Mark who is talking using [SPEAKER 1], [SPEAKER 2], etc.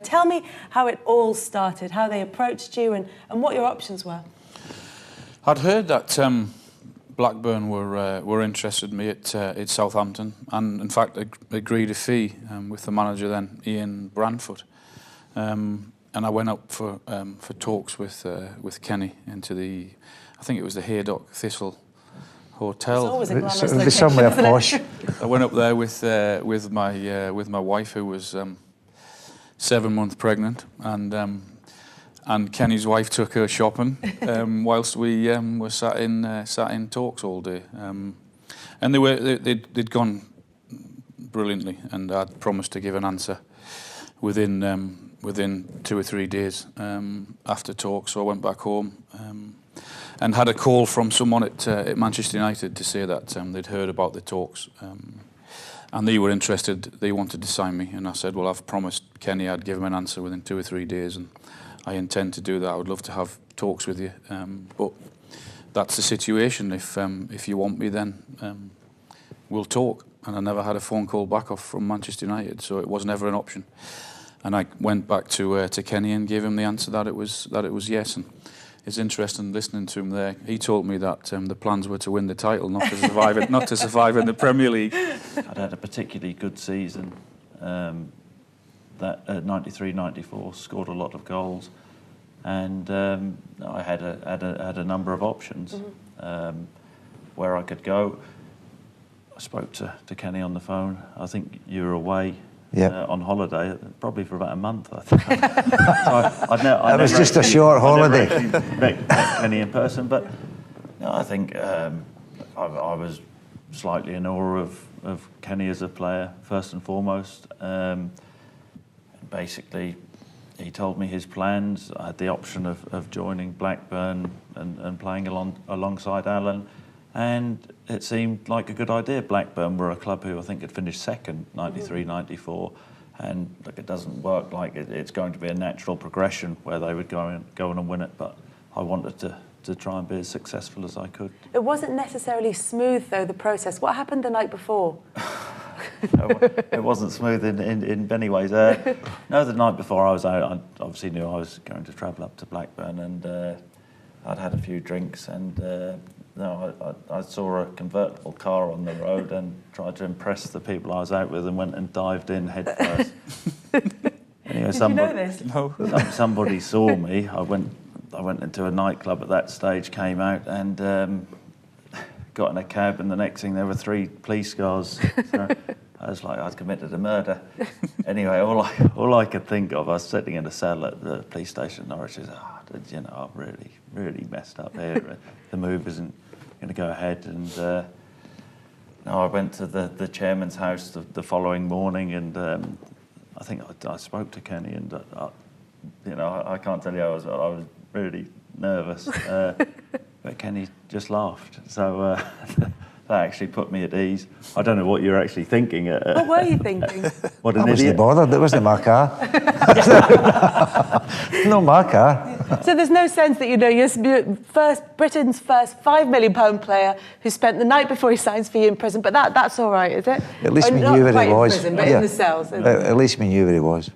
[SPEAKER 1] Tell me how it all started, how they approached you and what your options were.
[SPEAKER 2] I'd heard that Blackburn were interested in me at Southampton, and in fact agreed a fee with the manager then, Ian Branfoot, and I went up for talks with Kenny into I think it was the Haydock Thistle Hotel.
[SPEAKER 1] It's always a glamorous location,
[SPEAKER 3] somewhere posh.
[SPEAKER 2] I went up there with my wife, who was 7 months pregnant, and Kenny's wife took her shopping whilst we were sat in talks all day, and they'd gone brilliantly, and I'd promised to give an answer within 2 or 3 days after talk. So I went back home and had a call from someone at Manchester United to say that they'd heard about the talks, and they were interested. They wanted to sign me, and I said, well, I've promised Kenny I'd give him an answer within 2 or 3 days, and I intend to do that. I would love to have talks with you, but that's the situation. If you want me, then we'll talk. And I never had a phone call back off from Manchester United, so it was never an option. And I went back to Kenny and gave him the answer that it was yes. And it's interesting listening to him there. He told me that the plans were to win the title, not to survive it, not to survive in the Premier League.
[SPEAKER 4] I'd had a particularly good season. That 93-94, scored a lot of goals, and I had a number of options where I could go. I spoke to Kenny on the phone. I think you were away on holiday, probably for about a month, I think. So
[SPEAKER 3] It was just a short holiday.
[SPEAKER 4] I never met Kenny in person, but no, I think I was slightly in awe of Kenny as a player, first and foremost. Basically, he told me his plans. I had the option of joining Blackburn and playing alongside Alan, and it seemed like a good idea. Blackburn were a club who I think had finished second, 93-94, and look, it doesn't work like it's going to be a natural progression where they would go on and win it, but I wanted to try and be as successful as I could.
[SPEAKER 1] It wasn't necessarily smooth, though, the process. What happened the night before?
[SPEAKER 4] It wasn't smooth in many ways. No, the night before I was out, I obviously knew I was going to travel up to Blackburn, and I'd had a few drinks, and I saw a convertible car on the road and tried to impress the people I was out with, and went and dived in head first. Anyway,
[SPEAKER 1] Did you know this?
[SPEAKER 2] No.
[SPEAKER 4] Somebody saw me. I went into a nightclub at that stage, came out, and got in a cab, and the next thing there were 3 police cars. So I was like, I'd committed a murder. Anyway, all I could think of, I was sitting in a cell at the police station in Norwich. I've really messed up here. The move isn't going to go ahead. And I went to the chairman's house the following morning, and I think I spoke to Kenny, and I can't tell you, I was really nervous. But Kenny just laughed, so that actually put me at ease. I don't know what you're actually thinking.
[SPEAKER 1] What were you thinking?
[SPEAKER 4] What an
[SPEAKER 3] I wasn't
[SPEAKER 4] idiot.
[SPEAKER 3] bothered, it wasn't my car. No, my car.
[SPEAKER 1] So there's no sense that, you're Britain's first £5 million player who spent the night before he signs for you in prison, but that's all right, is it?
[SPEAKER 3] At least we
[SPEAKER 1] not
[SPEAKER 3] knew where
[SPEAKER 1] quite
[SPEAKER 3] he was.
[SPEAKER 1] in prison, but in the cells.
[SPEAKER 3] At least we knew where he was.